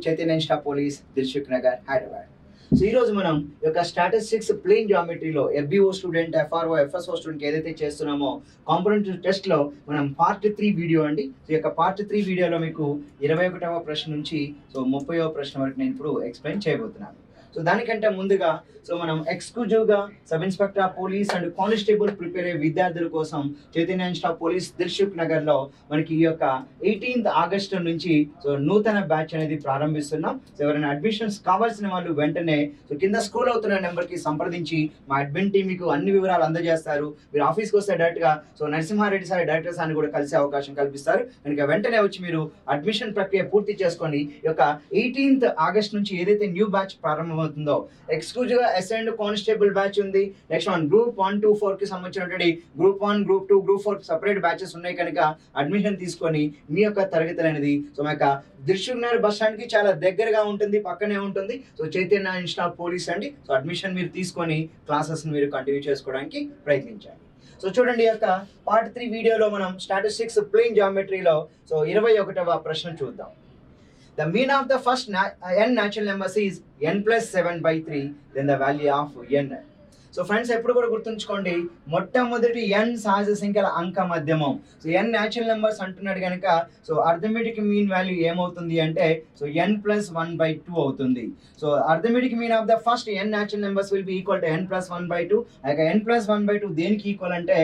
Chaitanya insta police, Dilsukhnagar, Hyderabad. So ఈరోజు మనం ఈ యొక్క స్టాటిస్టిక్స్ ప్లేన్ జామెట్రీలో ఎఫ్బిఓ స్టూడెంట్, ఎఫ్ఆర్ఓ, ఎఫ్ఎస్ఓ స్టూడెంట్కి ఏదైతే చేస్తున్నామో కాంపోనెంట్ టెస్ట్లో మనం పార్ట్ 3 వీడియో అండి. సో ఈ యొక్క పార్ట్ 3 వీడియోలో మీకు 21వ ప్రశ్న నుంచి 30వ ప్రశ్న వరకు నేను ఇప్పుడు ఎక్స్ప్లెయిన్ చేయబోతున్నాను. సో దానికంటే ముందుగా మనం ఎక్స్క్లూజివ్గా sub inspector of police and constable prepare అయ్యే విద్యార్థుల కోసం చైతన్య ఇన్స్టా పోలీస్ దిల్సుఖ్ నగర్లో మనకి ఈ యొక్క 18th ఆగస్టు నుంచి నూతన బ్యాచ్ అనేది ప్రారంభిస్తున్నాం. సో ఎవరైనా అడ్మిషన్స్ కావాల్సిన వాళ్ళు వెంటనే కింద స్క్రోల్ అవుతున్న నెంబర్కి సంప్రదించి మా అడ్మిన్ టీం మీకు అన్ని వివరాలు అందజేస్తారు. మీరు ఆఫీస్కి వస్తే డైరెక్ట్గా నరసింహారెడ్డి సార్, డైరెక్టర్ సార్ని కూడా కలిసే అవకాశం కల్పిస్తారు. కనుక వెంటనే వచ్చి మీరు అడ్మిషన్ ప్రక్రియ పూర్తి చేసుకొని ఈ యొక్క 18th ఆగస్ట్ నుంచి ఏదైతే న్యూ బ్యాచ్ ప్రారంభమవుతుందో ఎక్స్క్లూజివ్గా ఎస్ అండ్ కానిస్టేబుల్ బ్యాచ్ ఉంది. నెక్స్ట్ గ్రూప్ 1 to 4 కి సంబంధించినటువంటి group 1, group 2, group 4 separate batches ఉన్నాయి. కనుక అడ్మిషన్ తీసుకొని మీ యొక్క తరగతులు అనేది మా యొక్క దిల్సుఖ్ నగర్ బస్ స్టాండ్ కి చాలా దగ్గరగా ఉంటుంది, పక్కనే ఉంటుంది. చైతన్య ఇన్స్టా పోలీస్ అండి. అడ్మిషన్ మీరు తీసుకొని క్లాసెస్ మీరు కంటిన్యూ చేసుకోవడానికి ప్రయత్నించండి. చూడండి, ఈ యొక్క పార్ట్ 3 వీడియోలో మనం స్టాటిస్టిక్స్ ప్లేన్ జామెట్రీలో 21వ ప్రశ్న చూద్దాం. The mean of the first n natural numbers is n plus 7/3, then the value of n. Friends ఎప్పుడు కూడా గుర్తుంచుకోండి, మొట్టమొదటి n సహజ సంఖ్యల అంక మధ్యమం. n న్యాచురల్ నెంబర్స్ అంటున్నాడు కనుక అర్థమెటిక్ మీన్ వాల్యూ ఏమవుతుంది అంటే n plus 1/2 అవుతుంది. Arithmetic mean of the first n natural numbers will be equal to n plus 1/2. n plus 1/2 దేనికి ఈక్వల్ అంటే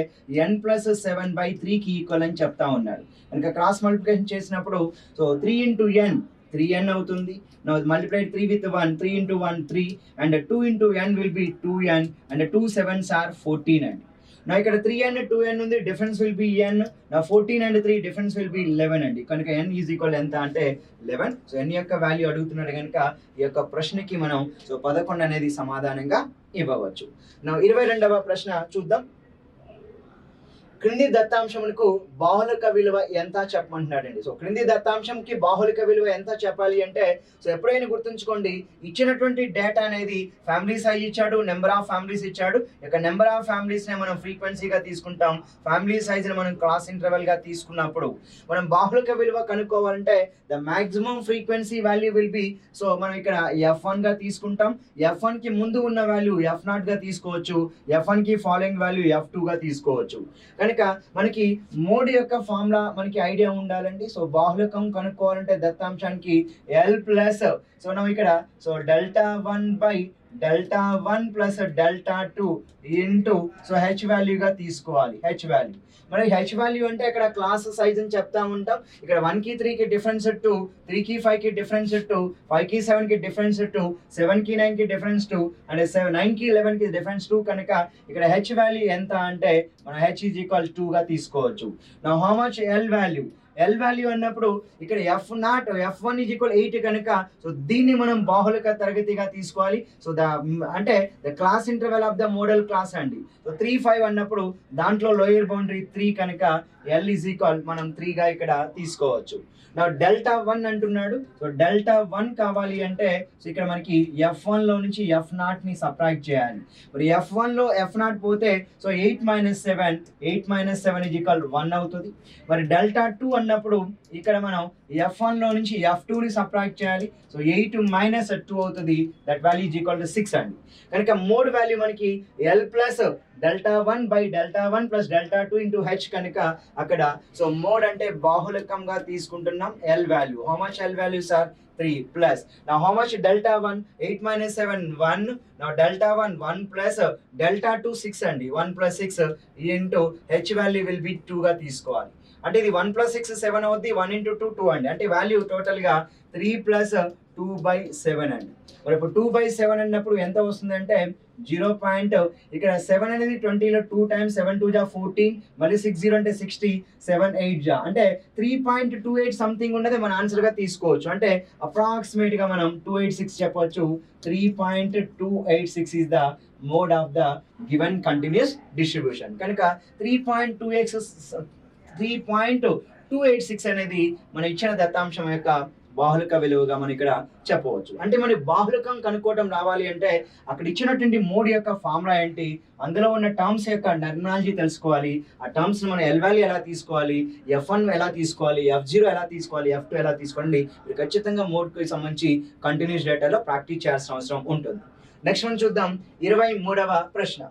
n plus 7/3 కి ఈక్వల్ అని చెప్తా ఉన్నాడు. కనుక క్రాస్ మల్టిప్లికేషన్ చేసినప్పుడు 3 into n 3n అవుతుంది. Now multiply 3 with 1, 3 into 1 3, and 2 into n will be 2n, and 2 7s are 14 అండి. Now ఇక్కడ 3n 2n ఉంది, difference will be n. Now 14 and 3 difference will be 11 అండి. కనుక n is equal ఎంత అంటే 11. n యొక్క value అడుగుతున్నాడు కనుక ఈ యొక్క ప్రశ్నకి మనం 11 అనేది సమాధానంగా ఇవ్వవచ్చు. Now 22వ ప్రశ్న చూద్దాం. క్రింది దత్తాంశములకు బాహుళిక విలువ ఎంత చెప్పమంటున్నాడండి. క్రింది దత్తాంశంకి బాహుళిక విలువ ఎంత చెప్పాలి అంటే ఎప్పుడైనా గుర్తుంచుకోండి, ఇచ్చినటువంటి డేటా అనేది ఫ్యామిలీ సైజ్ ఇచ్చాడు, నెంబర్ ఆఫ్ ఫ్యామిలీస్ ఇచ్చాడు. ఇక నెంబర్ ఆఫ్ ఫ్యామిలీస్ ని మనం ఫ్రీక్వెన్సీగా తీసుకుంటాం, ఫ్యామిలీ సైజ్ ని మనం క్లాస్ ఇంటర్వెల్ గా తీసుకున్నప్పుడు మనం బాహుళిక విలువ కనుక్కోవాలంటే the maximum frequency value will be మనం ఇక్కడ f1 గా తీసుకుంటాం. f1 కి ముందు ఉన్న వాల్యూ f0 గా తీసుకోవచ్చు, f1 కి ఫాలోయింగ్ వాల్యూ f2 గా తీసుకోవచ్చు. కనుక మనకి మోడ్ యొక్క ఫార్ములా మనకి ఐడియా ఉండాలండి. బాహుళికం కనుక్కోవాలంటే దత్తాంశానికి L ప్లస్ మనం ఇక్కడ Δ1 బై Δ1 ప్లస్ Δ2 ఇంటూ h వాల్యూగా తీసుకోవాలి. h వాల్యూ మరి h వాల్యూ అంటే ఇక్కడ క్లాస్ సైజ్ అని చెప్తా ఉంటాం. ఇక్కడ 1 కి 3 కి డిఫరెన్స్ 2, 3 కి 5 కి డిఫరెన్స్ 2, 5 కి 7 కి డిఫరెన్స్ 2, 7 కి 9 కి డిఫరెన్స్ 2, అండ్ 9 కి 11 కి డిఫరెన్స్ 2. కనుక ఇక్కడ h వాల్యూ ఎంత అంటే మనం h is equal 2 గా తీసుకోవచ్చు. Now how much L value? L value అన్నప్పుడు ఇక్కడ f1 is equal 8 కనుక దీన్ని మనం బాహుళిక తరగతిగా తీసుకోవాలి. అంటే the class interval of the modal class అండి. 3 5 అన్నప్పుడు దాంట్లో లోయర్ బౌండరీ 3 కనుక L is equal మనం 3 గా ఇక్కడ తీసుకోవచ్చు. నా Δ1 అంటున్నాడు. Δ1 కావాలి అంటే ఇక్కడ మనకి f1 లో నుంచి f0 ని సబ్ట్రాక్ట్ చేయాలి. మరి f1 లో f0 పోతే 8 - 7 is equal 1 అవుతుంది. మరి Δ2 అన్నప్పుడు ఇక్కడ మనం f1 లో నుంచి f2 ని సబ్ట్రాక్ట్ చేయాలి. 8 - 2 అవుతుంది. That value is equal to 6 అండి. కనుక మోడ్ వాల్యూ మనకి L plus Δ1 by Δ1 plus Δ2 into h కనుక అక్కడ మోడ్ అంటే బాహుళికంగా తీసుకుంటున్నాం L value. How much L value sir? 3 plus. Now how much Δ1? 8 - 7 1. Now Δ1 1 plus Δ2 6 అండి. 1 plus 6 into h value will B 2 గా తీసుకోవాలి. అంటే ఇది 1 plus 6 7 అవుద్ది. 1 into 2 2 అండి. అంటే వాల్యూ టోటల్ గా 3 plus 2/7 అండి. మరి ఇప్పుడు 2/7 అన్నప్పుడు ఎంత వస్తుంది అంటే 0. ఇక్కడ 7 అనేది 20లో 2 times 7 2 జా 14, మళ్ళీ 6 0 అంటే 60, 7 8 జా అంటే 3.28 సంథింగ్ ఉన్నది మన ఆన్సర్ గా తీసుకోవచ్చు. అంటే అప్రాక్సిమేట్ గా మనం 286 చెప్పొచ్చు. 3.286 is the mode of the given continuous distribution. కనుక 3.286 అనేది మన ఇచ్చిన దత్తాంశం యొక్క బాహుళిక విలువగా మనం ఇక్కడ చెప్పవచ్చు. అంటే మన బాహుళికం కనుక్కోవడం రావాలి అంటే అక్కడ ఇచ్చినటువంటి మోడ్ యొక్క ఫార్ములా ఏంటి, అందులో ఉన్న టర్మ్స్ యొక్క టర్మినాలజీ తెలుసుకోవాలి. ఆ టర్మ్స్ మనం ఎల్ వాల్యూ ఎలా తీసుకోవాలి, F1 ఎలా తీసుకోవాలి, F0 ఎలా తీసుకోవాలి, F2 ఎలా తీసుకోండి. మీరు ఖచ్చితంగా మోడ్కి సంబంధించి కంటిన్యూస్ డేటాలో ప్రాక్టీస్ చేయాల్సిన అవసరం ఉంటుంది. నెక్స్ట్ మనం చూద్దాం 23వ ప్రశ్న.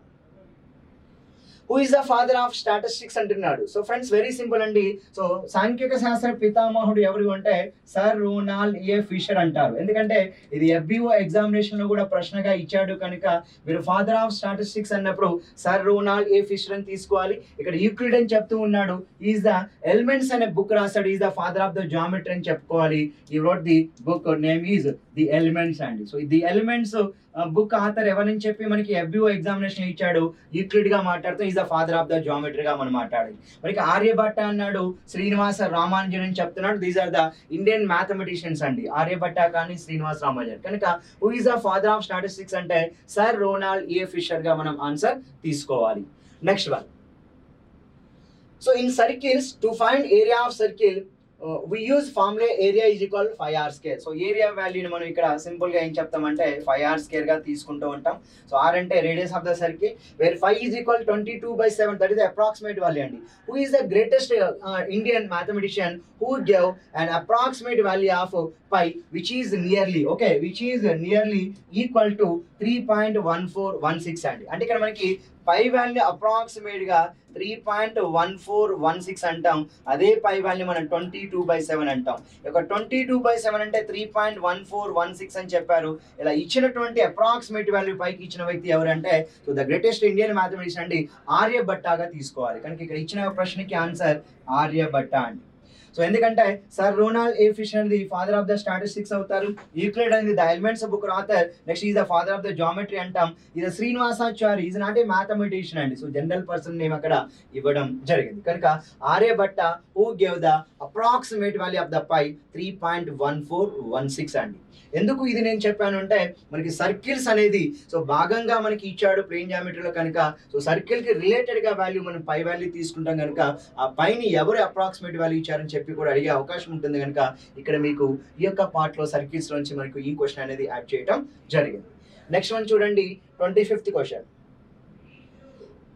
Who is the father of statistics అంటున్నాడు. సో ఫ్రెండ్స్ వెరీ సింపుల్ అండి. సో సాంఖ్యక శాస్త్ర పితామహుడు ఎవరు అంటే సర్ రోనాల్డ్ ఏ ఫిషర్ అంటారు. ఎందుకంటే ఇది FBO ఎగ్జామినేషన్ లో కూడా ప్రశ్నగా ఇచ్చాడు కనుక మీరు ఫాదర్ ఆఫ్ స్టాటిస్టిక్స్ అన్నప్పుడు సర్ రోనాల్డ్ ఏ ఫిషర్ అని తీసుకోవాలి. ఇక్కడ యూక్లిడ్ అని చెప్తూ ఉన్నాడు. ఈజ్ ద ఎలిమెంట్స్ అనే బుక్ రాశాడు. Is the father of the geometry అని చెప్పుకోవాలి. He wrote the book name is the elements అండి. So the elements book author ఎవరని చెప్పి మనకి FBO ఎగ్జామినేషన్ ఇచ్చాడు. యూక్లిడ్ గా మాట్లాడుతూ is the father of the geometry గా మనం మాట్లాడాలి. మనకి ఆర్యభట్ట అన్నాడు, శ్రీనివాస రామానుజన్ అని చెప్తున్నాడు. These are the Indian mathematicians అండి, ఆర్యభట్ట కానీ శ్రీనివాస రామానుజన్. కనుక who is the father of statistics అంటే సర్ రోనాల్డ్ ఏ ఫిషర్ గా మనం ఆన్సర్ తీసుకోవాలి. Next one. So in circles to find area of circle we use formula area is equal 5r square. So area వాల్యూని మనం ఇక్కడ simple గా ఏం చెప్తామంటే 5r square గా తీసుకుంటూ ఉంటాం. సో r అంటే radius of the circle, where 5 is equal 22/7, that is the approximate value అండి. Who is the greatest Indian mathematician who gave an approximate value of pi which is nearly equal to 3.1416 అండి. అంటే ఇక్కడ మనకి పై value approximate గా 3.1416 అంటాం. అదే పై value మనం 22/7 అంటాం. ఒక 22/7 అంటే 3.1416 అని చెప్పారు. ఇలా ఇచ్చినటువంటి అప్రాక్సిమేట్ వాల్యూ పైకి ఇచ్చిన వ్యక్తి ఎవరంటే so the greatest Indian mathematician అండి ఆర్యభట్టగా తీసుకోవాలి. కనుక ఇక్కడ ఇచ్చిన ప్రశ్నకి ఆన్సర్ ఆర్యభట్ట అండి. సో ఎందుకంటే సర్ రోనాల్డ్ ఏ ఫిషర్ అనేది ఫాదర్ ఆఫ్ ద స్టాటిస్టిక్స్ అవుతారు. యూక్లిడ్ అనేది the elements book rather. Next is the father of the geometry అంటాం. ఇది Srinivasachari is not a mathematician అండి. సో జనరల్ పర్సన్ నేమ్ అక్కడ ఇవ్వడం జరిగింది. కనుక Aryabhata who gave the approximate value of the pi 3.1416 అండి. ఎందుకు ఇది నేను చెప్పాను అంటే మనకి సర్కిల్స్ అనేది సో భాగంగా మనకి ఇచ్చాడు ప్లేన్ జామెట్రీలో కనుక సో సర్కిల్ కి రిలేటెడ్ గా వాల్యూ మనం పై వాల్యూ తీసుకుంటాం కనుక ఆ పైని ఎవరు అప్రాక్సిమేట్ వాల్యూ ఇచ్చారని చెప్పి కూడా అడిగే అవకాశం ఉంటుంది. కనుక ఇక్కడ మీకు ఈ యొక్క పార్ట్ లో సర్కిల్స్ నుంచి మనకు ఈ క్వశ్చన్ అనేది యాడ్ చేయడం జరిగింది. నెక్స్ట్ వన్ చూడండి 25th question.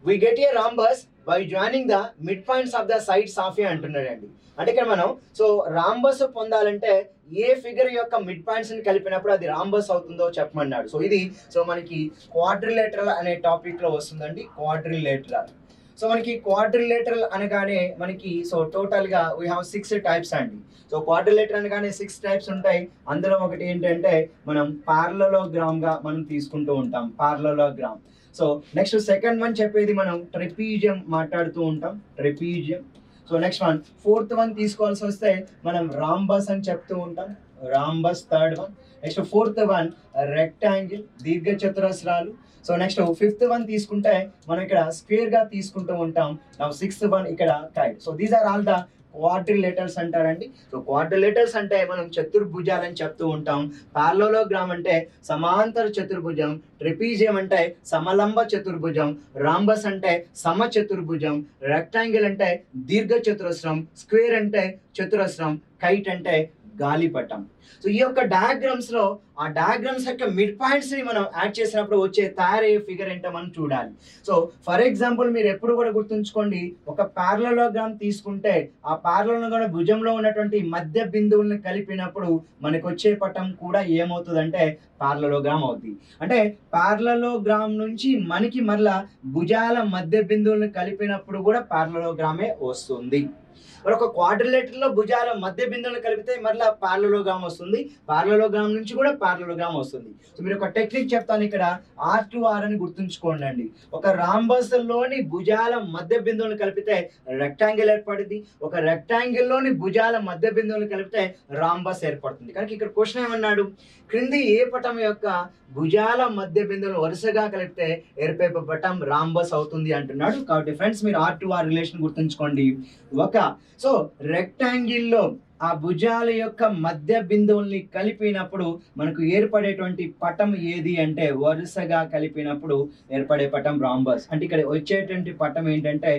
we get a rhombus by joining the midpoints of the sides of a అంటున్నాడండి. అంటే ఇక్కడ మనం సో రాంబస్ పొందాలంటే ఏ ఫిగర్ యొక్క మిడ్ పాయింట్స్ ని కలిపినప్పుడు అది రాంబస్ అవుతుందో చెప్పమన్నాడు. సో ఇది సో మనకి క్వాడ్రిలేటరల్ అనే టాపిక్ లో వస్తుందండి. క్వాడ్రిలేటరల్. సో మనకి క్వాడ్రిలేటరల్ అనగానే మనకి సో టోటల్ గా వీ హ్యావ్ 6 టైప్స్ అండి. సో క్వాడ్రిలేటరల్ అనగానే 6 టైప్స్ ఉంటాయి. అందులో ఒకటి ఏంటంటే మనం పారలలోగ్రామ్ గా మనం తీసుకుంటూ ఉంటాం. Parallelogram. So next second one చెప్పేది మనం ట్రెపీజియం మాట్లాడుతూ ఉంటాం. Trapezium. So next one fourth one తీసుకోవాల్సి వస్తే మనం రాంబస్ అని చెప్తూ ఉంటాం. Rhombus third one. Next fourth one rectangle, దీర్ఘ చతురస్రాలు. సో నెక్స్ట్ ఫిఫ్త్ వన్ తీసుకుంటే మనం ఇక్కడ స్క్వేర్ గా తీసుకుంటూ ఉంటాం. సిక్స్త్ వన్ ఇక్కడ kite. So these are all the quadrilaterals అంటారండి. సో క్వాడ్రిలేటర్స్ అంటే మనం చతుర్భుజాలని చెప్తూ ఉంటాం. పారలలోగ్రామ్ అంటే సమాంతర చతుర్భుజం. ట్రెపీజియం అంటే సమలంబ చతుర్భుజం. రాంబస్ అంటే సమ చతుర్భుజం. రెక్టాంగిల్ అంటే దీర్ఘ చతురస్రం. స్క్వేర్ అంటే చతురస్రం. కైట్ అంటే గాలిపటం. సో ఈ యొక్క డయాగ్రామ్స్ లో ఆ డయాగ్రామ్స్ యొక్క మిడ్ పాయింట్స్ ని మనం యాడ్ చేసినప్పుడు వచ్చే తయారయ్యే ఫిగర్ ఏంటో మనం చూడాలి. సో ఫర్ ఎగ్జాంపుల్ మీరు ఎప్పుడు కూడా గుర్తుంచుకోండి, ఒక పారలలోగ్రామ్ తీసుకుంటే ఆ పారలలోగ్రామ్ భుజంలో ఉన్నటువంటి మధ్య బిందువులను కలిపినప్పుడు మనకు వచ్చే పటం కూడా ఏమవుతుందంటే పారలలోగ్రామ్ అవుతుంది. అంటే పారలలోగ్రామ్ నుంచి మనకి మరలా భుజాల మధ్య బిందువులను కలిపినప్పుడు కూడా పారలలోగ్రామే వస్తుంది. మరి ఒక క్వాడ్రిలేటర్ లో భుజాల మధ్య బిందువులను కలిపితే మరలా పారలలోగ్రామ్ వస్తుంది. పారలలోగ్రామ్ నుంచి కూడా పారలలోగ్రామ్ వస్తుంది. సో మీరు ఒక టెక్నిక్ చెప్తాను ఇక్కడ, R2R అని గుర్తుంచుకోండి అండి. ఒక రాంబస్ లోని భుజాల మధ్య బిందువులను కలిపితే రెక్టాంగిల్ ఏర్పడుతుంది. ఒక రెక్టాంగిల్ లోని భుజాల మధ్య బిందువులను కలిపితే రాంబస్ ఏర్పడుతుంది. కనుక ఇక్కడ క్వశ్చన్ ఏమన్నాడు, క్రింది ఏ పటం యొక్క భుజాల మధ్య బిందువులు వరుసగా కలిపితే ఏర్పడే పటం రాంబస్ అవుతుంది అంటున్నాడు. కాబట్టి ఫ్రెండ్స్ మీరు R2R రిలేషన్ గుర్తుంచుకోండి. ఒక సో రెక్టాంగిల్లో ఆ భుజాల యొక్క మధ్య బిందువుల్ని కలిపినప్పుడు మనకు ఏర్పడేటువంటి పటం ఏది అంటే వరుసగా కలిపినప్పుడు ఏర్పడే పటం రాంబస్. అంటే ఇక్కడ వచ్చేటువంటి పటం ఏంటంటే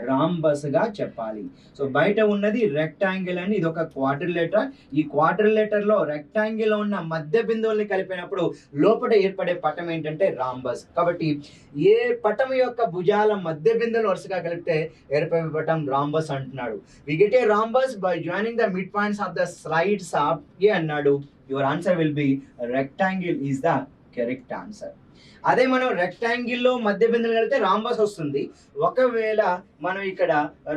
రాంబస్ గా చెప్పాలి. సో బయట ఉన్నది రెక్టాంగిల్ అండి, ఇది ఒక క్వాడ్రిలేటర్. ఈ క్వాడ్రిలేటర్ లో రెక్టాంగిల్ లో ఉన్న మధ్య బిందువుల్ని కలిపినప్పుడు లోపల ఏర్పడే పటం ఏంటంటే రాంబస్. కాబట్టి ఏ పటం యొక్క భుజాల మధ్య బిందువులు వరుసగా కలిపితే ఏర్పడే పటం రాంబస్ అంటున్నాడు. We get a rhombus by joining the mid points of the slides up A అన్నాడు. your answer will be rectangle is the correct answer. అదే మనం రెక్టాంగిల్ లో మధ్య బిందువులు కలిపితే రాంబస్ వస్తుంది. ఒకవేళ మనం ఇక్కడ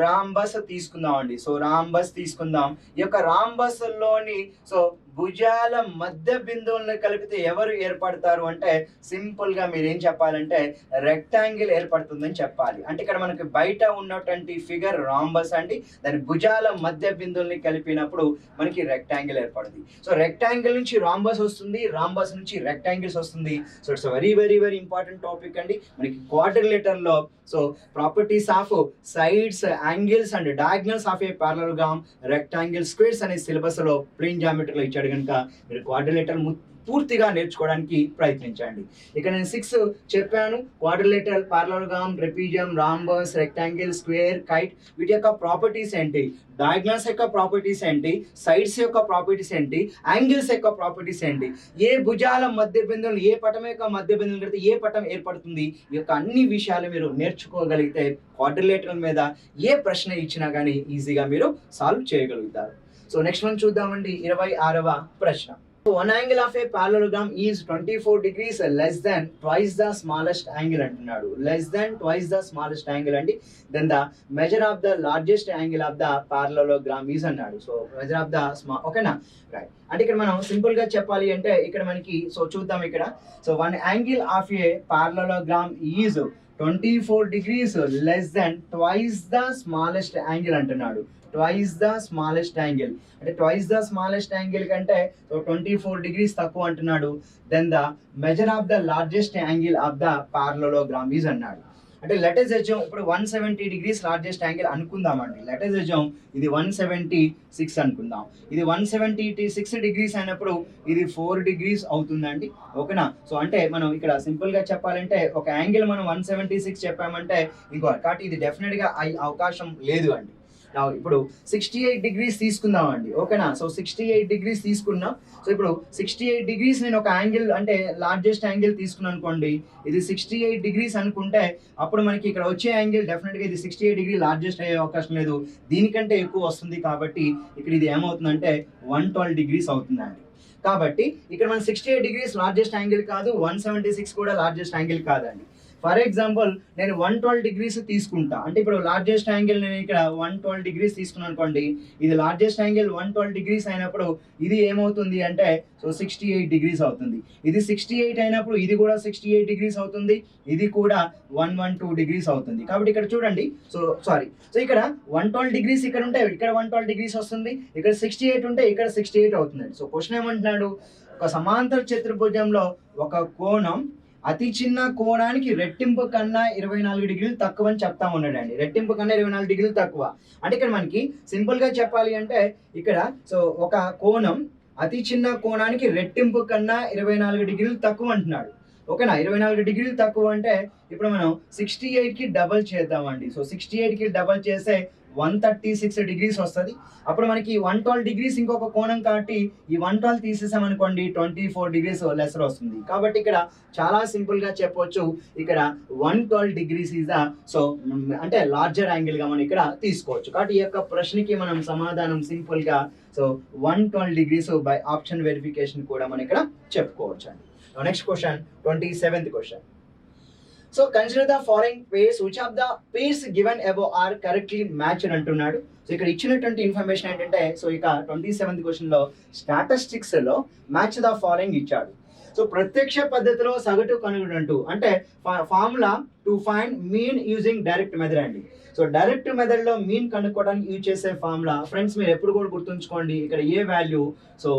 రాంబస్ తీసుకుందాం అండి. సో రాంబస్ తీసుకుందాం. ఈ యొక్క రాంబస్ లోని సో భుజాల మధ్య బిందువులను కలిపితే ఎవరు ఏర్పడతారు అంటే సింపుల్ గా మీరు ఏం చెప్పాలంటే రెక్టాంగిల్ ఏర్పడుతుందని చెప్పాలి. అంటే ఇక్కడ మనకి బయట ఉన్నటువంటి ఫిగర్ రాంబస్ అండి, దాని భుజాల మధ్య బిందువుల్ని కలిపినప్పుడు మనకి రెక్టాంగిల్ ఏర్పడుతుంది. సో రెక్టాంగిల్ నుంచి రాంబస్ వస్తుంది, రాంబస్ నుంచి రెక్టాంగిల్స్ వస్తుంది. So it's very very very important topic అండి. మనకి క్వాడ్రిలేటర్ లో so properties of sides, angles and diagonals of a parallelogram, rectangle, squares అనే సిలబస్ లో ప్లేన్ జామెట్రీలో ఇచ్చాడు కనుక మీరు క్వాడ్రిలేటర్ పూర్తిగా నేర్చుకోవడానికి ప్రయత్నించండి. ఇక నేను 6 చెప్పాను. Quadrilateral, parallelogram, trapezium, rhombus, rectangle, square, kite, వీటి యొక్క ప్రాపర్టీస్ ఏంటి, డయాగ్నల్స్ యొక్క ప్రాపర్టీస్ ఏంటి, సైడ్స్ యొక్క ప్రాపర్టీస్ ఏంటి, యాంగిల్స్ యొక్క ప్రాపర్టీస్ ఏంటి, ఏ భుజాల మధ్య బిందువులు, ఏ పటం యొక్క మధ్య బిందువులు కడితే ఏ పటం ఏర్పడుతుంది, ఈ యొక్క అన్ని విషయాలు మీరు నేర్చుకోగలిగితే క్వాడ్రిలేటర్ మీద ఏ ప్రశ్న ఇచ్చినా కానీ ఈజీగా మీరు సాల్వ్ చేయగలుగుతారు. సో నెక్స్ట్ మనం చూద్దామండి 26వ ప్రశ్న. One angle of a parallelogram is 24 degrees less than twice the smallest angle అంటున్నాడు. less than twice the smallest angle అండి. then the measure of the largest angle of the parallelogram is అన్నాడు. So measure of the small, ఓకేనా, right. అంటే ఇక్కడ మనం simple గా చెప్పాలి అంటే ఇక్కడ మనకి సో చూద్దాం ఇక్కడ. So one angle of a parallelogram is 24 degrees less than twice the smallest angle అంటున్నాడు. ట్వైస్ ద స్మాలెస్ట్ యాంగిల్ అంటే ట్వైస్ ద స్మాలెస్ట్ యాంగిల్ కంటే 24 degrees తక్కువ అంటున్నాడు. Then the measure of the largest angle of the parallelogram is అన్నాడు. అంటే let's assume ఇప్పుడు 170 degrees largest angle అనుకుందామండి. Let's assume ఇది 176 అనుకుందాం. ఇది 176 degrees అయినప్పుడు ఇది 4 degrees అవుతుందండి, ఓకేనా. సో అంటే మనం ఇక్కడ సింపుల్ గా చెప్పాలంటే ఒక యాంగిల్ మనం 176 చెప్పామంటే ఇంకో కాబట్టి ఇది డెఫినెట్ గా అయ్యే అవకాశం లేదు అండి. ఇప్పుడు 68 degrees తీసుకుందాం అండి, ఓకేనా. సో 68 degrees తీసుకున్నాం. సో ఇప్పుడు 68 degrees నేను ఒక యాంగిల్ అంటే లార్జెస్ట్ యాంగిల్ తీసుకున్నాను అనుకోండి. ఇది 68 degrees అనుకుంటే అప్పుడు మనకి ఇక్కడ వచ్చే యాంగిల్ డెఫినెట్గా ఇది 68 degree లార్జెస్ట్ అయ్యే అవకాశం లేదు, దీనికంటే ఎక్కువ వస్తుంది. కాబట్టి ఇక్కడ ఇది ఏమవుతుందంటే 112 degrees అవుతుందండి. కాబట్టి ఇక్కడ మన 68 degrees లార్జెస్ట్ యాంగిల్ కాదు, 176 కూడా లార్జెస్ట్ యాంగిల్ కాదండి. ఫర్ ఎగ్జాంపుల్ నేను 112 degrees తీసుకుంటా. అంటే ఇప్పుడు లార్జెస్ట్ యాంగిల్ నేను ఇక్కడ 112 degrees తీసుకున్నాను అనుకోండి. ఇది లార్జెస్ట్ యాంగిల్ 112 degrees అయినప్పుడు ఇది ఏమవుతుంది అంటే సో 68 degrees అవుతుంది. ఇది 68 అయినప్పుడు ఇది కూడా 68 degrees అవుతుంది, ఇది కూడా 112 degrees అవుతుంది. కాబట్టి ఇక్కడ చూడండి, సో ఇక్కడ 112 degrees ఇక్కడ ఉంటే ఇక్కడ 112 degrees వస్తుంది, ఇక్కడ 68 ఉంటే ఇక్కడ 68 అవుతుంది. సో క్వశ్చన్ ఏమంటున్నాడు, ఒక సమాంతర చతుర్భుజంలో ఒక కోణం అతి చిన్న కోణానికి రెట్టింపు కన్నా 24 degrees తక్కువ అని చెప్తా ఉన్నాడండి. రెట్టింపు కన్నా 24 degrees తక్కువ అంటే ఇక్కడ మనకి సింపుల్ గా చెప్పాలి అంటే ఇక్కడ సో ఒక కోణం అతి చిన్న కోణానికి రెట్టింపు కన్నా 24 degrees తక్కువ అంటున్నాడు, ఓకేనా. 24 degrees తక్కువ అంటే ఇప్పుడు మనం 68 కి డబల్ చేద్దామండి. సో 68 కి డబల్ చేస్తే 136 degrees వస్తుంది. అప్పుడు మనకి 112 degrees ఇంకొక కోణం కాబట్టి ఈ 112 తీసేసామనుకోండి 24 degrees లెసర్ వస్తుంది. కాబట్టి ఇక్కడ చాలా సింపుల్ గా చెప్పొచ్చు, ఇక్కడ 112 degrees ఈజ్ ద సో అంటే లార్జర్ యాంగిల్ గా మనం ఇక్కడ తీసుకోవచ్చు. కాబట్టి ఈ యొక్క ప్రశ్నకి మనం సమాధానం సింపుల్ గా so 112 degrees by option verification కూడా మనం ఇక్కడ చెప్పుకోవచ్చు అండి. Next question 27th question. So consider the following pairs which of the pairs given above are correctly matched అంటున్నాడు. సో ఇక్కడ ఇచ్చినటువంటి ఇన్ఫర్మేషన్ ఏంటంటే సో ఇక 27th క్వశ్చన్ లో స్టాటిస్టిక్స్ లో మ్యాచ్ ద ఫాలోయింగ్ ఇచ్చాడు. సో ప్రత్యక్ష పద్ధతిలో సగటు కనుగొనంటూ అంటే formula to find mean using direct method అండి. సో డైరెక్ట్ మెథడ్ లో మీన్ కనుక్కోవడానికి యూజ్ చేసే ఫార్ములా ఫ్రెండ్స్ మీరు ఎప్పుడు కూడా గుర్తుంచుకోండి, ఇక్కడ ఏ value so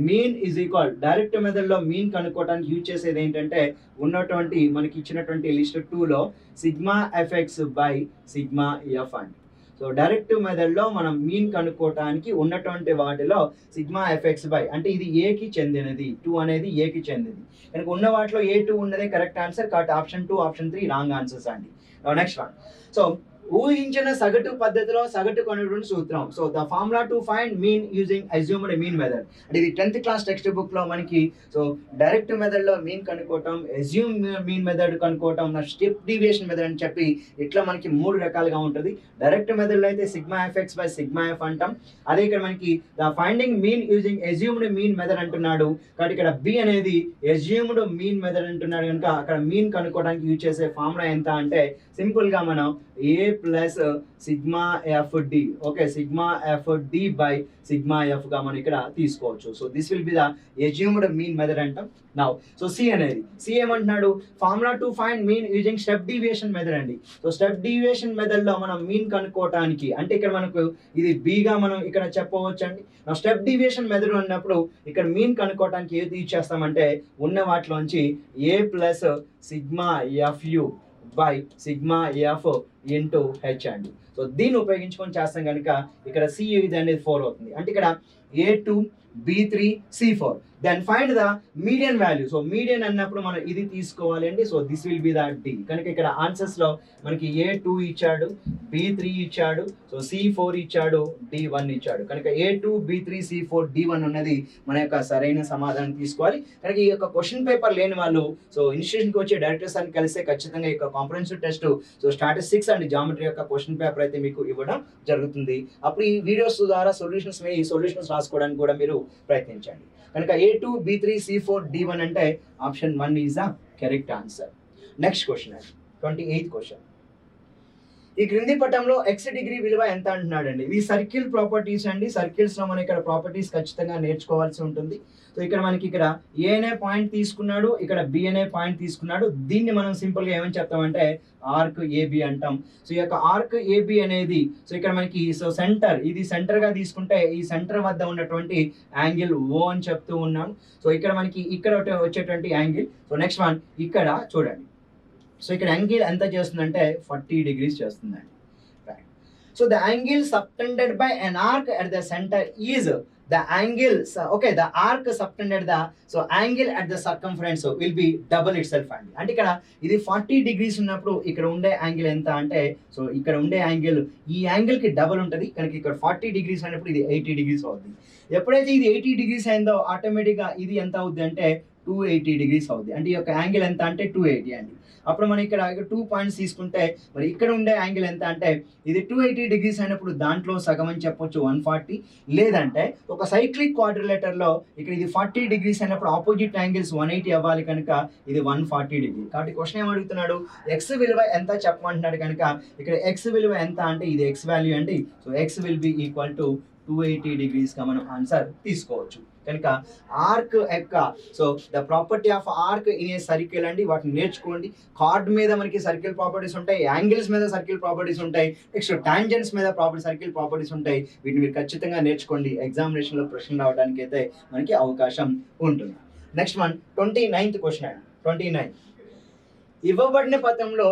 mean is equal direct method లో మీన్ కనుక్కోవడానికి యూజ్ చేసేది ఏంటంటే ఉన్నటువంటి మనకి ఇచ్చినటువంటి లిస్ట్ 2 లో sigma FX by sigma F అండి. సో డైరెక్ట్ మెథడ్లో మనం మీన్ కనుక్కోవటానికి ఉన్నటువంటి వాటిలో సిగ్మా ఎఫ్ఎక్స్ బై అంటే ఇది ఏకి చెందినది, 2 అనేది ఏకి చెందినది కనుక ఉన్న వాటిలో A2 ఉన్నదే కరెక్ట్ ఆన్సర్ కాబట్టి ఆప్షన్ 2 ఆప్షన్ 3 రాంగ్ ఆన్సర్స్ అండి. Next one. సో ఊహించిన సగటు పద్ధతిలో సగటు కనుగొనే సూత్రం. So the formula to find mean using assumed mean method అంటే ఇది 10th క్లాస్ టెక్స్ట్ బుక్ లో మనకి సో డైరెక్ట్ మెథడ్ లో మీన్ కనుక్కోవటం, అజ్యూమ్ మీన్ మెథడ్ కనుక్కోవటం, స్టెప్ డీవియేషన్ మెథడ్ అని చెప్పి ఇట్లా మనకి 3 రకాలుగా ఉంటుంది. డైరెక్ట్ మెథడ్ లో అయితే sigma FX by sigma F అంటాం. అదే ఇక్కడ మనకి the finding mean using assumed mean method అంటున్నాడు కాబట్టి ఇక్కడ బి అనేది అజ్యూమ్డ్ మీన్ మెథడ్ అంటున్నాడు కనుక అక్కడ మీన్ కనుక్కోవడానికి యూజ్ చేసే ఫార్ములా ఎంత అంటే సింపుల్ గా మనం A plus sigma F D, okay, sigma F D by sigma F గా మనం ఇక్కడ తీసుకోవచ్చు. So this will be the assumed mean method అంటాం. నౌ సో సి అనేది సి ఏమంటున్నాడు, formula to find mean using step deviation method అండి. So step deviation method లో మనం మీన్ కనుక్కోవటానికి అంటే ఇక్కడ మనకు ఇది బిగా మనం ఇక్కడ చెప్పవచ్చు అండి. నా స్టెప్ డీవియేషన్ మెథడ్ అన్నప్పుడు ఇక్కడ మీన్ కనుక్కోవటానికి ఏది యూజ్ చేస్తామంటే ఉన్న వాటిలోంచి A plus sigma F you by sigma F into H అండి. సో దీన్ని ఉపయోగించుకొని చేస్తాం కనుక ఇక్కడ సి ఇది అనేది 4 అవుతుంది అంటే ఇక్కడ A2 B3 C4 then find the median value. So median అన్నప్పుడు మనం ఇది తీసుకోవాలి అండి. So this will be the D కనుక ఇక్కడ ఆన్సర్స్ లో మనకి A2 ఇచ్చాడు, B3 ఇచ్చాడు, సో C4 ఇచ్చాడు, D1 ఇచ్చాడు కనుక A2 B3 C4 D1 ఉన్నది మన యొక్క సరైన సమాధానం తీసుకోవాలి. కనుక ఈ యొక్క క్వశ్చన్ పేపర్ లేని వాళ్ళు సో ఇన్స్టిట్యూషన్కి వచ్చే డైరెక్టర్స్ అని కలిస్తే ఖచ్చితంగా ఈ యొక్క comprehensive test so statistics and geometry యొక్క క్వశ్చన్ పేపర్ అయితే మీకు ఇవ్వడం జరుగుతుంది. అప్పుడు ఈ వీడియోస్ ద్వారా సొల్యూషన్స్ రాసుకోవడానికి కూడా మీరు ప్రయత్నించండి. కనుక A2 B3 C4 D1 అంటే option 1 is the correct answer. Next question అండి, 28th క్వశ్చన్. ఈ క్రింది పటంలో x డిగ్రీ విలువ ఎంత అంటున్నాడు అండి. ఇది సర్కిల్ ప్రాపర్టీస్ అండి. సర్కిల్స్ లో మనం ఇక్కడ ప్రాపర్టీస్ ఖచ్చితంగా నేర్చుకోవాల్సి ఉంటుంది. సో ఇక్కడ మనకి ఇక్కడ ఏ అనే పాయింట్ తీసుకున్నాడు, ఇక్కడ బి అనే పాయింట్ తీసుకున్నాడు. దీన్ని మనం సింపుల్ గా ఏమని చెప్తామంటే ఆర్క్ ఏబి అంటాం. సో ఈ యొక్క ఆర్క్ ఏబి అనేది సో ఇక్కడ మనకి సో సెంటర్ ఇది సెంటర్ గా తీసుకుంటే ఈ సెంటర్ వద్ద ఉన్నటువంటి యాంగిల్ ఓ అని చెప్తూ ఉన్నాం. సో ఇక్కడ మనకి ఇక్కడ వచ్చేటువంటి యాంగిల్. సో నెక్స్ట్ వన్ ఇక్కడ చూడండి. సో ఇక్కడ యాంగిల్ ఎంత చేస్తుందంటే 40 degrees చేస్తుందండి. Right. So the angle subtended by an arc at the centre is the angle, okay, the arc subtended the so angle at the circumference will be double itself అండి. అంటే ఇక్కడ ఇది 40 degrees ఉన్నప్పుడు ఇక్కడ ఉండే యాంగిల్ ఎంత అంటే సో ఇక్కడ ఉండే యాంగిల్ ఈ యాంగిల్ కి డబుల్ ఉంటుంది కనుక ఇక్కడ 40 degrees అయినప్పుడు ఇది 80 degrees అవుతుంది. ఎప్పుడైతే ఇది 80 degrees అయిందో ఆటోమేటిక్ గా ఇది ఎంత అవుద్ది అంటే 280 degrees అవుద్ది. అంటే ఈ యొక్క యాంగిల్ ఎంత అంటే 280 అండి. అప్పుడు మనం ఇక్కడ 2 పాయింట్స్ తీసుకుంటే మరి ఇక్కడ ఉండే యాంగిల్ ఎంత అంటే ఇది 280 degrees అయినప్పుడు దాంట్లో సగం అని చెప్పొచ్చు 140. లేదంటే ఒక సైక్లిక్ క్వాడ్రిలేటర్ లో ఇక్కడ ఇది 40 degrees అయినప్పుడు ఆపోజిట్ యాంగిల్స్ 180 అవ్వాలి కనుక ఇది 140 degree. కాబట్టి క్వశ్చన్ ఏమడుగుతున్నాడు, ఎక్స్ విలువ ఎంత చెప్పమంటున్నాడు కనుక ఇక్కడ ఎక్స్ విలువ ఎంత అంటే ఇది ఎక్స్ వాల్యూ అండి. So X will be equal to 280 degrees గా మనం ఆన్సర్ తీసుకోవచ్చు. కనుక ఆర్క్ యొక్క so the property of arc in a circle అండి, వాటిని నేర్చుకోండి. కార్డ్ మీద మనకి సర్కిల్ ప్రాపర్టీస్ ఉంటాయి, యాంగిల్స్ మీద సర్కిల్ ప్రాపర్టీస్ ఉంటాయి, నెక్స్ట్ టాంజెంట్స్ మీద సర్కిల్ ప్రాపర్టీస్ ఉంటాయి. వీటిని మీరు ఖచ్చితంగా నేర్చుకోండి. ఎగ్జామినేషన్లో ప్రశ్నలు రావడానికి అయితే మనకి అవకాశం ఉంటుంది. నెక్స్ట్ వన్ 29th క్వశ్చన్ అండి. 29 ఇవ్వబడిన పథంలో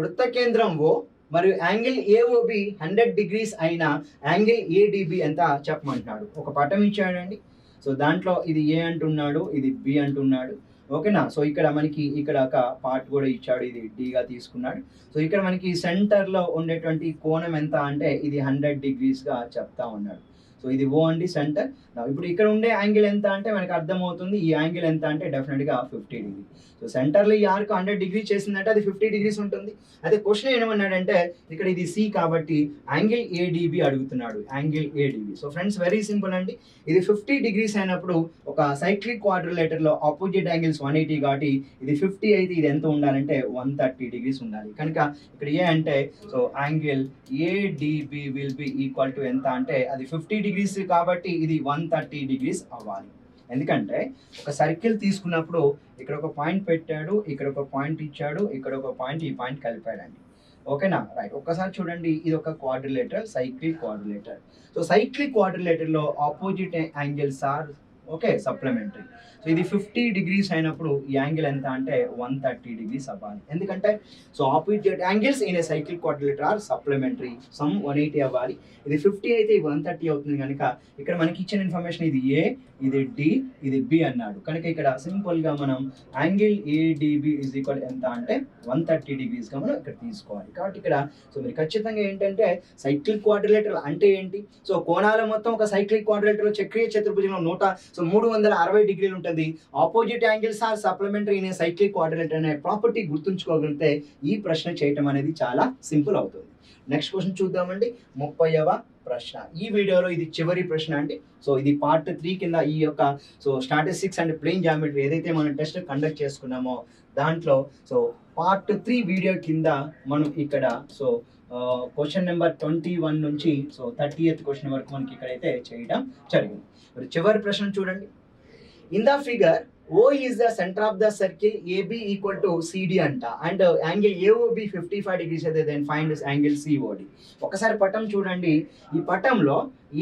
వృత్త కేంద్రం O మరియు యాంగిల్ ఏఓబి 100 degrees అయిన యాంగిల్ ఏడిబి ఎంత చెప్పమంటున్నాడు. ఒక పటం ఇచ్చాడండి. సో దాంట్లో ఇది ఏ అంటున్నాడు, ఇది బి అంటున్నాడు, ఓకేనా. సో ఇక్కడ మనకి ఇక్కడ ఒక పార్ట్ కూడా ఇచ్చాడు, ఇది డిగా తీసుకున్నాడు. సో ఇక్కడ మనకి సెంటర్లో ఉండేటువంటి కోణం ఎంత అంటే ఇది 100 degrees గా చెప్తా ఉన్నాడు. సో ఇది ఓ అండి సెంటర్. ఇప్పుడు ఇక్కడ ఉండే యాంగిల్ ఎంత అంటే మనకు అర్థమవుతుంది, ఈ యాంగిల్ ఎంత అంటే డెఫినెట్గా 50 degree. సో సెంటర్లో ఈ ఆర్క్ 100 degrees చేసిందంటే అది 50 degrees ఉంటుంది. అదే క్వశ్చన్ ఏమన్నాడంటే ఇక్కడ ఇది సి కాబట్టి యాంగిల్ ఏడిబి అడుగుతున్నాడు, angle ADB. So friends very simple అండి. ఇది 50 degrees అయినప్పుడు ఒక సైక్లిక్ క్వాడ్రిలేటర్లో ఆపోజిట్ యాంగిల్స్ 180 కాబట్టి ఇది 50 అయితే ఇది ఎంత ఉండాలంటే 130 degrees ఉండాలి. కనుక ఇక్కడ ఏ అంటే so angle ADB will be equal to ఎంత అంటే అది 50 degrees కాబట్టి ఇది 130 degrees అవ్వాలి. ఎందుకంటే ఒక సర్కిల్ తీసుకున్నప్పుడు ఇక్కడ ఒక పాయింట్ పెట్టాడు, ఇక్కడ ఒక పాయింట్ ఇచ్చాడు, ఇక్కడ ఒక పాయింట్, ఈ పాయింట్ కలిపాడండి, ఓకేనా. రైట్. ఒక్కసారి చూడండి, ఇది ఒక quadrilateral, cyclic quadrilateral. So cyclic క్వాడ్రిలేటర్లో opposite angles are okay, supplementary. So ఇది 50 degrees అయినప్పుడు ఈ యాంగిల్ ఎంత అంటే 130 degrees అవ్వాలి. ఎందుకంటే so opposite angles in a cyclic quadrilateral are supplementary. Sum 180 అవ్వాలి. ఇది 50 అయితే 130 అవుతుంది కనుక ఇక్కడ మనకి ఇచ్చిన ఇన్ఫర్మేషన్ ఇది ఏ, ఇది డి, ఇది బి అన్నాడు కనుక ఇక్కడ సింపుల్గా మనం యాంగిల్ ఏడిబి ఈజ్ ఈక్వల్ ఎంత అంటే 130 degrees గా మనం ఇక్కడ తీసుకోవాలి. కాబట్టి ఇక్కడ సో మీరు ఖచ్చితంగా ఏంటంటే సైక్లిక్ క్వాడ్రిలేటర్ అంటే ఏంటి, సో కోణాల మొత్తం ఒక సైక్లిక్ క్వాడ్రిలేటర్ చక్రీయ చతుర్భుజంలో 360 డిగ్రీలు ఉంటుంది. Opposite angles are supplementary in a cyclic quadrilateral అనే ప్రాపర్టీ గుర్తుంచుకోగలిగితే ఈ ప్రశ్న చేయటం అనేది చాలా సింపుల్ అవుతుంది. నెక్స్ట్ క్వశ్చన్ చూద్దామండి. 30వ ప్రశ్న. ఈ వీడియోలో ఇది చివరి ప్రశ్న అండి. సో ఇది పార్ట్ 3 కింద ఈ యొక్క so statistics and plane geometry ఏదైతే మనం టెస్ట్ కండక్ట్ చేసుకున్నామో దాంట్లో సో పార్ట్ 3 వీడియో కింద మనం ఇక్కడ సో క్వశ్చన్ నెంబర్ 21 నుంచి సో 30th క్వశ్చన్ వరకు మనకి ఇక్కడైతే చేయడం జరిగింది. మరి చివరి ప్రశ్న చూడండి. In the figure O is the center of the circle AB equal to CD అంట అండ్ యాంగిల్ AOB 55 degrees అయితే దెన్ ఫైండ్ యాంగిల్ COD. ఒకసారి పటం చూడండి. ఈ పటంలో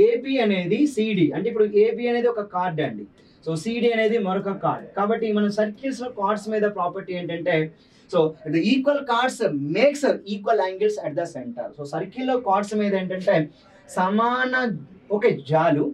AB అనేది CD అంటే ఇప్పుడు AB అనేది ఒక కార్డ్ అండి, సో CD అనేది మరొక కార్డ్. కాబట్టి మనం సర్కిల్స్ లో కార్డ్స్ మీద ప్రాపర్టీ ఏంటంటే so the equal cards makes equal angles at the centre. So సర్కిల్లో కార్డ్స్ మీద ఏంటంటే సమాన ఒకే జాలు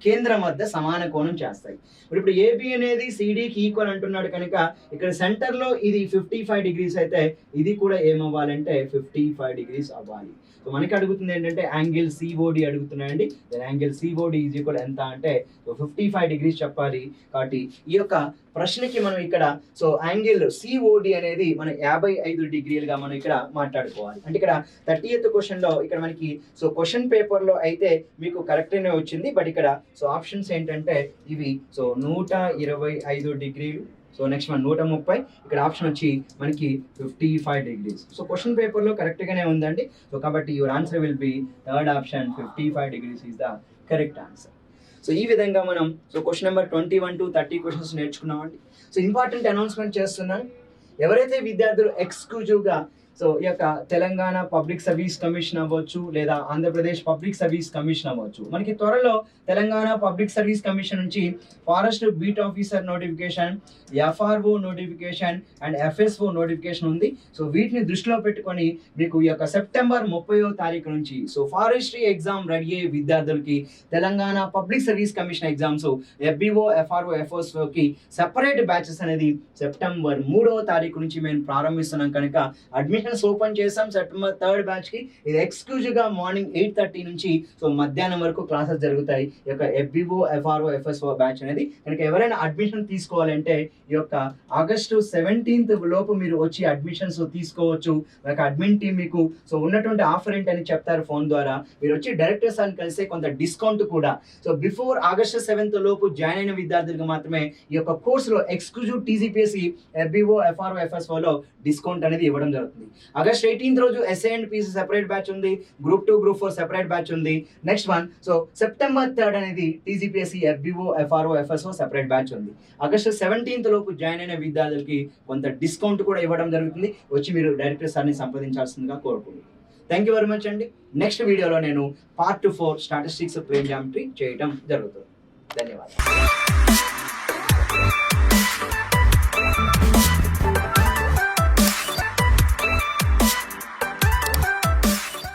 కేంద్రం వద్ద సమాన కోణం చేస్తాయి. ఇప్పుడు ఏబి అనేది సిడికి ఈక్వల్ అంటున్నాడు కనుక ఇక్కడ సెంటర్లో ఇది 55 degrees అయితే ఇది కూడా ఏమవ్వాలంటే 55 degrees అవ్వాలి. సో మనకి అడుగుతుంది ఏంటంటే యాంగిల్ సిఓడి అడుగుతున్నాయండి. Then angle COD is equal ఎంత అంటే 55 degrees చెప్పాలి. కాబట్టి ఈ యొక్క ప్రశ్నకి మనం ఇక్కడ సో యాంగిల్ సిఓడి అనేది మన 55 degreesగా మనం ఇక్కడ మాట్లాడుకోవాలి. అంటే ఇక్కడ 30th క్వశ్చన్లో ఇక్కడ మనకి సో క్వశ్చన్ పేపర్లో అయితే మీకు కరెక్ట్గానే వచ్చింది, బట్ ఇక్కడ సో ఆప్షన్స్ ఏంటంటే ఇవి సో 125 degrees, సో నెక్స్ట్ మన 130, ఇక్కడ ఆప్షన్ వచ్చి మనకి 55 degrees. సో క్వశ్చన్ పేపర్లో కరెక్ట్గానే ఉందండి. సో కాబట్టి your answer will be third option 55 degrees is the correct answer. So ఈ విధంగా మనం so question number 21 to 30 questions నేర్చుకున్నామండి. సో ఇంపార్టెంట్ అనౌన్స్మెంట్ చేస్తున్నాను. ఎవరైతే విద్యార్థులు ఎక్స్క్లూజివ్గా సో ఈ యొక్క తెలంగాణ పబ్లిక్ సర్వీస్ కమిషన్ అవ్వచ్చు లేదా ఆంధ్రప్రదేశ్ పబ్లిక్ సర్వీస్ కమిషన్ అవ్వచ్చు, మనకి త్వరలో తెలంగాణ పబ్లిక్ సర్వీస్ కమిషన్ నుంచి forest beat officer notification, FRO notification and FSO notification ఉంది. సో వీటిని దృష్టిలో పెట్టుకొని మీకు ఈ యొక్క సెప్టెంబర్ 30వ తారీఖు నుంచి సో ఫారెస్ట్రీ ఎగ్జామ్ రెడీ అయ్యే విద్యార్థులకి Telangana public service commission exams FBO FRO ఎఫ్ఎస్ఓకి సెపరేట్ బ్యాచెస్ అనేది సెప్టెంబర్ 3వ తారీఖు నుంచి మేము ప్రారంభిస్తున్నాం కనుక అడ్మిషన్స్ ఓపెన్ చేసాం. సెప్టెంబర్ 3rd బ్యాచ్ కి ఇది ఎక్స్క్లూజివ్ గా మార్నింగ్ 8:30 నుంచి సో మధ్యాహ్నం వరకు క్లాసెస్ జరుగుతాయి. ఈ యొక్క ఎఫ్బిఓ ఎఫ్ఆర్ఓ ఎఫ్ఎస్ఓ బ్యాచ్ అనేది కనుక ఎవరైనా అడ్మిషన్ తీసుకోవాలంటే ఈ యొక్క ఆగస్టు 17th లోపు మీరు వచ్చి అడ్మిషన్స్ తీసుకోవచ్చు. అడ్మిన్ టీం మీకు సో ఉన్నటువంటి ఆఫర్ ఏంటని చెప్తారు ఫోన్ ద్వారా. మీరు వచ్చి డైరెక్టర్స్ అని కలిస్తే కొంత డిస్కౌంట్ కూడా సో బిఫోర్ ఆగస్టు 7th లోపు జాయిన్ అయిన విద్యార్థులకు మాత్రమే ఈ యొక్క కోర్సులో ఎక్స్క్లూజివ్ టీజీపీఎస్సీ ఎఫ్బిఓ ఎఫ్ఆర్ఓ ఎఫ్ఎస్ఓలో డిస్కౌంట్ అనేది ఇవ్వడం జరుగుతుంది. ఆగస్ట్ 18th రోజు SA and PC separate batch ఉంది, గ్రూప్ 2 గ్రూప్ 4 సెపరేట్ బ్యాచ్ ఉంది. Next one so September 3rd అనేది TGPSC FBO FRO FSO separate batch ఉంది. ఆగస్ట్ 17th లోపు జాయిన్ అయిన విద్యార్థులకి కొంత డిస్కౌంట్ కూడా ఇవ్వడం జరుగుతుంది. వచ్చి మీరు డైరెక్టర్ సార్ని సంప్రదించాల్సిందిగా కోరుకుంటున్నాను. థ్యాంక్ యూ వెరీ మచ్ అండి. నెక్స్ట్ వీడియోలో నేను పార్ట్ 4 స్టాటిస్టిక్స్ ప్లేన్ జామెట్రీ చేయడం జరుగుతుంది. ధన్యవాదాలు.